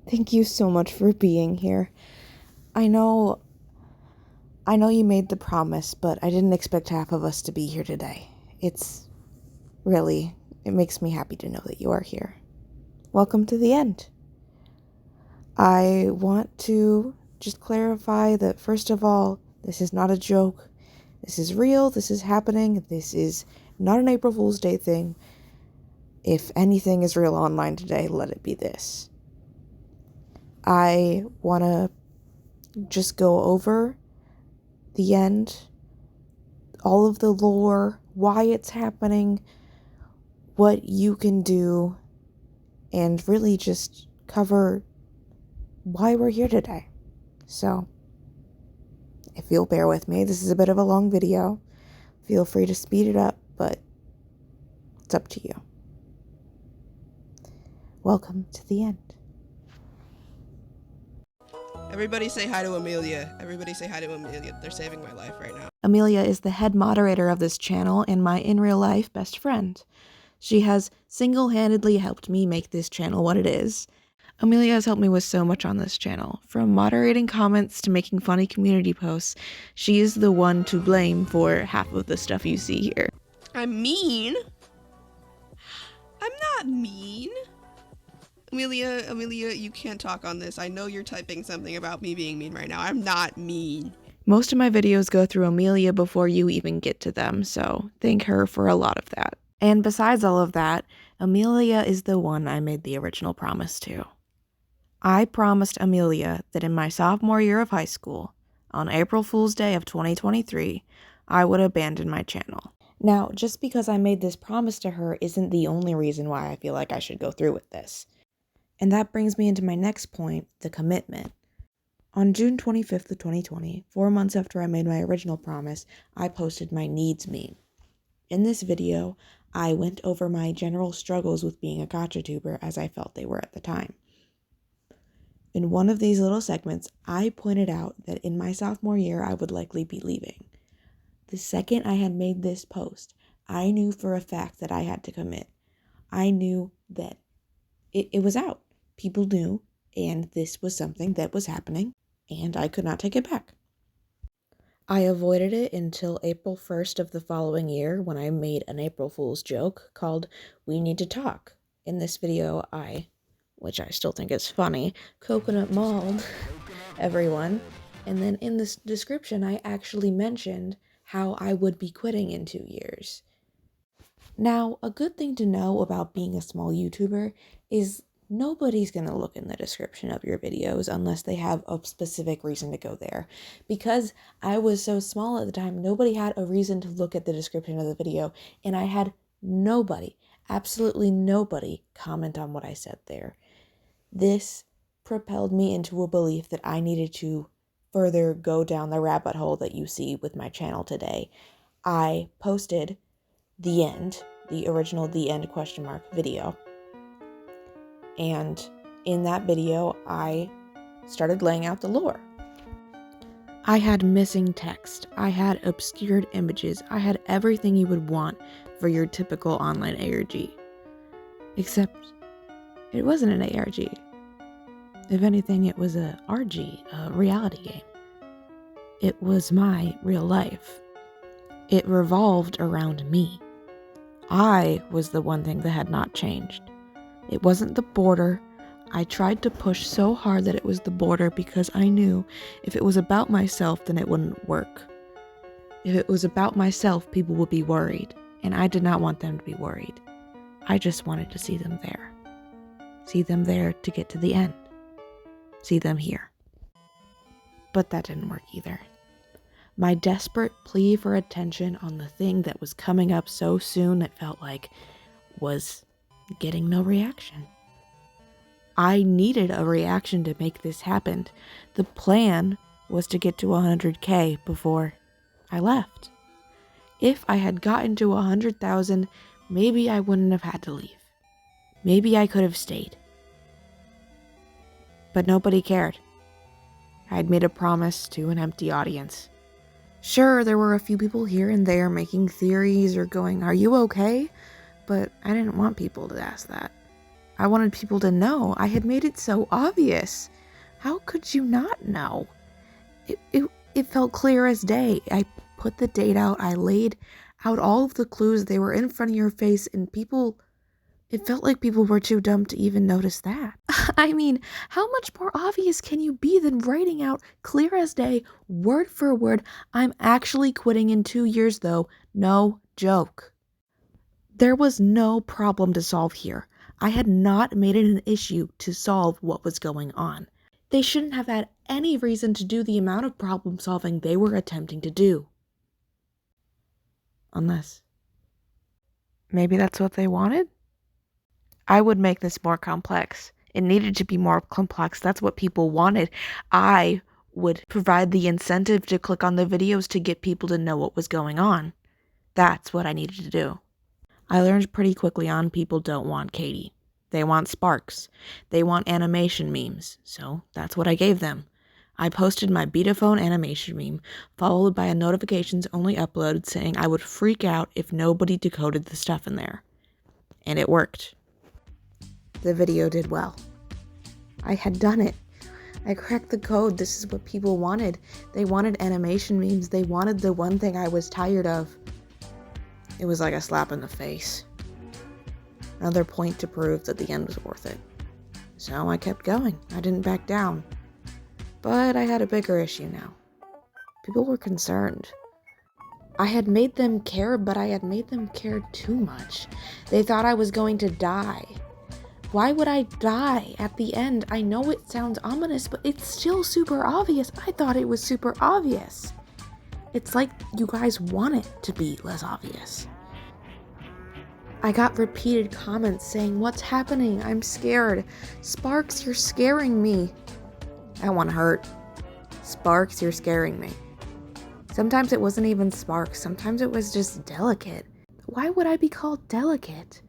Thank you so much for being here. I know you made the promise, but I didn't expect half of us to be here today. It makes me happy to know that you are here. Welcome to the end. I want to just clarify that, first of all, this is not a joke. This is real. This is happening. This is not an April Fool's Day thing. If anything is real online today, let it be this. I want to just go over the end, all of the lore, why it's happening, what you can do, and really just cover why we're here today. So, if you'll bear with me, this is a bit of a long video. Feel free to speed it up, but it's up to you. Welcome to the end. Everybody say hi to Amelia. Everybody say hi to Amelia. They're saving my life right now. Amelia is the head moderator of this channel and my in real life best friend. She has single-handedly helped me make this channel what it is. Amelia has helped me with so much on this channel. From moderating comments to making funny community posts, she is the one to blame for half of the stuff you see here. I'm mean? I'm not mean. Amelia, you can't talk on this. I know you're typing something about me being mean right now. I'm not mean. Most of my videos go through Amelia before you even get to them, so thank her for a lot of that. And besides all of that, Amelia is the one I made the original promise to. I promised Amelia that in my sophomore year of high school, on April Fool's Day of 2023, I would abandon my channel. Now, just because I made this promise to her isn't the only reason why I feel like I should go through with this. And that brings me into my next point, the commitment. On June 25th of 2020, 4 months after I made my original promise, I posted my needs meme. In this video, I went over my general struggles with being a gotcha-tuber as I felt they were at the time. In one of these little segments, I pointed out that in my sophomore year, I would likely be leaving. The second I had made this post, I knew for a fact that I had to commit. I knew that it was out. People knew, and this was something that was happening, and I could not take it back. I avoided it until April 1st of the following year when I made an April Fool's joke called "We Need to Talk." In this video, which I still think is funny, coconut mauled everyone. And then in this description, I actually mentioned how I would be quitting in 2 years. Now, a good thing to know about being a small YouTuber is nobody's going to look in the description of your videos unless they have a specific reason to go there. Because I was so small at the time, nobody had a reason to look at the description of the video, and I had nobody, absolutely nobody, comment on what I said there. This propelled me into a belief that I needed to further go down the rabbit hole that you see with my channel today. I posted the end, the original "the end?" video. And in that video, I started laying out the lore. I had missing text. I had obscured images. I had everything you would want for your typical online ARG. Except it wasn't an ARG. If anything, it was a RG, a reality game. It was my real life. It revolved around me. I was the one thing that had not changed. It wasn't the border. I tried to push so hard that it was the border because I knew if it was about myself, then it wouldn't work. If it was about myself, people would be worried, and I did not want them to be worried. I just wanted to see them there. See them there to get to the end. See them here. But that didn't work either. My desperate plea for attention on the thing that was coming up so soon it felt like was getting no reaction. I needed a reaction to make this happen. The plan was to get to 100K before I left. If I had gotten to 100,000, maybe I wouldn't have had to leave. Maybe I could have stayed. But nobody cared. I'd made a promise to an empty audience. Sure, there were a few people here and there making theories or going, "Are you okay?" But I didn't want people to ask that. I wanted people to know. I had made it so obvious. How could you not know? It felt clear as day. I put the date out. I laid out all of the clues. They were in front of your face, and it felt like people were too dumb to even notice that. I mean, how much more obvious can you be than writing out clear as day, word for word, I'm actually quitting in 2 years though, no joke. There was no problem to solve here. I had not made it an issue to solve what was going on. They shouldn't have had any reason to do the amount of problem solving they were attempting to do. Unless, maybe that's what they wanted? I would make this more complex. It needed to be more complex. That's what people wanted. I would provide the incentive to click on the videos to get people to know what was going on. That's what I needed to do. I learned pretty quickly on people don't want Katie. They want sparks. They want animation memes. So that's what I gave them. I posted my Betaphone animation meme, followed by a notifications only upload saying I would freak out if nobody decoded the stuff in there. And it worked. The video did well. I had done it. I cracked the code. This is what people wanted. They wanted animation memes. They wanted the one thing I was tired of. It was like a slap in the face. Another point to prove that the end was worth it. So I kept going. I didn't back down. But I had a bigger issue now. People were concerned. I had made them care, but I had made them care too much. They thought I was going to die. Why would I die at the end? I know it sounds ominous, but it's still super obvious. I thought it was super obvious. It's like you guys want it to be less obvious. I got repeated comments saying, "What's happening? I'm scared. Sparks, you're scaring me." That one hurt. Sparks, you're scaring me. Sometimes it wasn't even Sparks. Sometimes it was just Delicate. Why would I be called Delicate?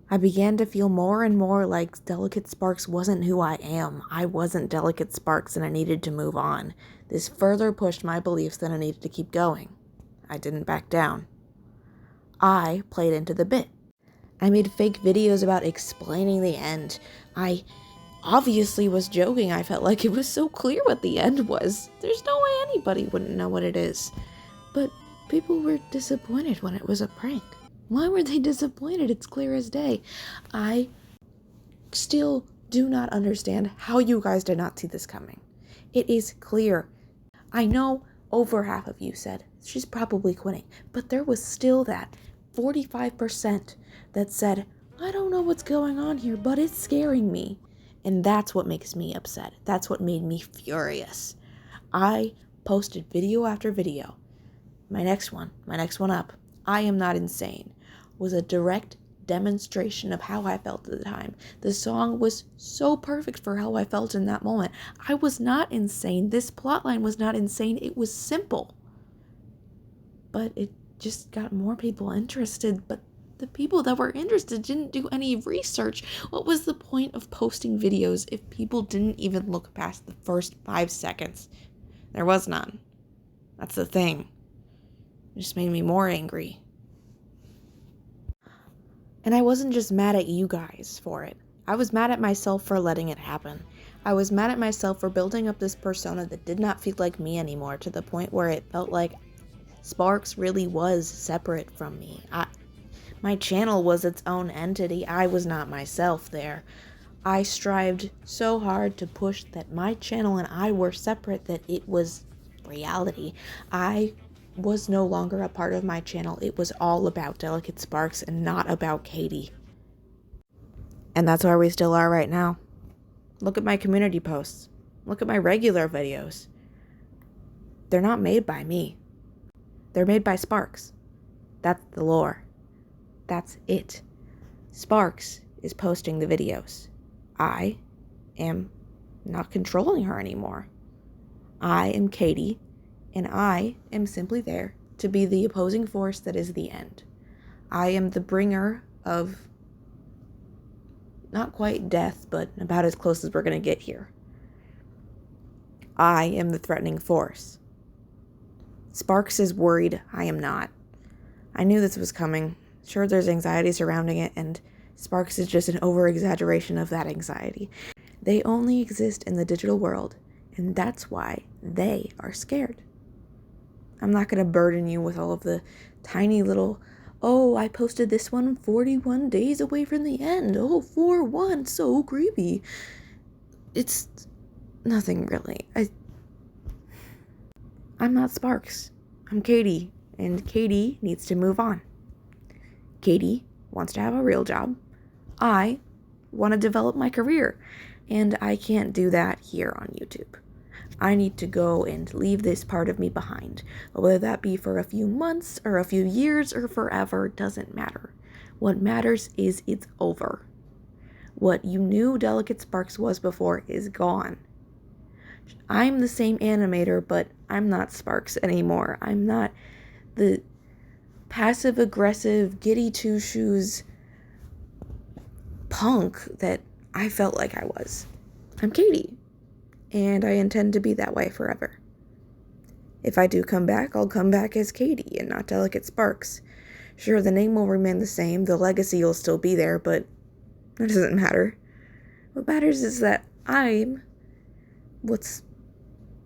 I began to feel more and more like Delicate Sparks wasn't who I am. I wasn't Delicate Sparks and I needed to move on. This further pushed my beliefs that I needed to keep going. I didn't back down. I played into the bit. I made fake videos about explaining the end. I obviously was joking. I felt like it was so clear what the end was. There's no way anybody wouldn't know what it is. But people were disappointed when it was a prank. Why were they disappointed? It's clear as day. I still do not understand how you guys did not see this coming. It is clear. I know over half of you said she's probably quitting, but there was still that 45% that said, I don't know what's going on here, but it's scaring me. And that's what makes me upset. That's what made me furious. I posted video after video. My next one up, I Am Not Insane, was a direct demonstration of how I felt at the time. The song was so perfect for how I felt in that moment. I was not insane. This plotline was not insane. It was simple. But it just got more people interested. But the people that were interested didn't do any research. What was the point of posting videos if people didn't even look past the first 5 seconds? There was none. That's the thing. It just made me more angry. And I wasn't just mad at you guys for it. I was mad at myself for letting it happen. I was mad at myself for building up this persona that did not feel like me anymore, to the point where it felt like Sparks really was separate from me. My channel was its own entity. I was not myself there. I strived so hard to push that my channel and I were separate that it was reality. I was no longer a part of my channel. It was all about Delicate Sparks and not about Katie. And that's where we still are right now. Look at my community posts. Look at my regular videos. They're not made by me. They're made by Sparks. That's the lore. That's it. Sparks is posting the videos. I am not controlling her anymore. I am Katie, and I am simply there to be the opposing force that is the end. I am the bringer of not quite death, but about as close as we're going to get here. I am the threatening force. Sparks is worried. I am not. I knew this was coming. Sure, there's anxiety surrounding it, and Sparks is just an over-exaggeration of that anxiety. They only exist in the digital world, and that's why they are scared. I'm not going to burden you with all of the tiny little, oh, I posted this one 41 days away from the end. Oh, 4-1, so creepy. It's nothing really. I'm not Sparks. I'm Katie, and Katie needs to move on. Katie wants to have a real job. I want to develop my career, and I can't do that here on YouTube. I need to go and leave this part of me behind. Whether that be for a few months or a few years or forever, doesn't matter. What matters is it's over. What you knew Delicate Sparks was before is gone. I'm the same animator, but I'm not Sparks anymore. I'm not the passive-aggressive, giddy two-shoes punk that I felt like I was. I'm Katie, and I intend to be that way forever. If I do come back, I'll come back as Katie and not Delicate Sparks. Sure, the name will remain the same, the legacy will still be there, but that doesn't matter. What matters is that I'm what's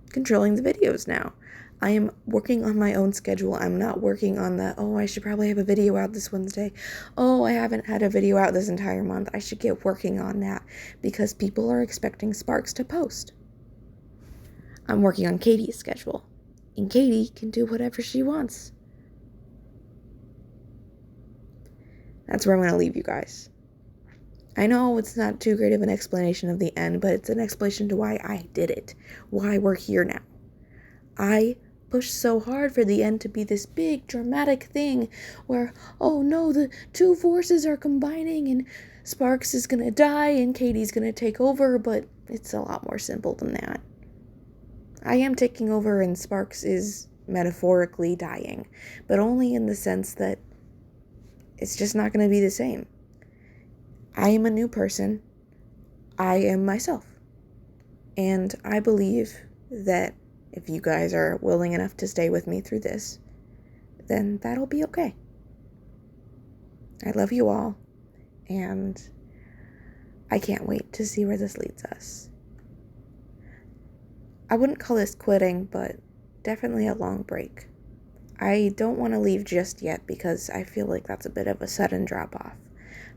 controlling the videos now. I am working on my own schedule. I'm not working on the, oh, I should probably have a video out this Wednesday. Oh, I haven't had a video out this entire month. I should get working on that because people are expecting Sparks to post. I'm working on Katie's schedule, and Katie can do whatever she wants. That's where I'm going to leave you guys. I know it's not too great of an explanation of the end, but it's an explanation to why I did it, why we're here now. I pushed so hard for the end to be this big dramatic thing where, oh no, the two forces are combining and Sparks is gonna die and Katie's gonna take over, but it's a lot more simple than that. I am taking over and Sparks is metaphorically dying, but only in the sense that it's just not gonna be the same. I am a new person. I am myself. And I believe that if you guys are willing enough to stay with me through this, then that'll be okay. I love you all, and I can't wait to see where this leads us. I wouldn't call this quitting, but definitely a long break. I don't want to leave just yet because I feel like that's a bit of a sudden drop-off.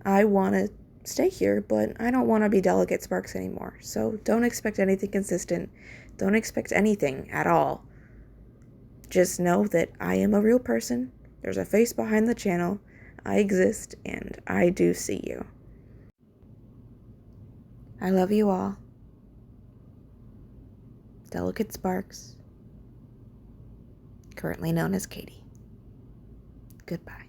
I want to stay here, but I don't want to be Delicate Sparks anymore, so don't expect anything consistent. Don't expect anything at all. Just know that I am a real person. There's a face behind the channel. I exist, and I do see you. I love you all. Delicate Sparks, currently known as Katie. Goodbye.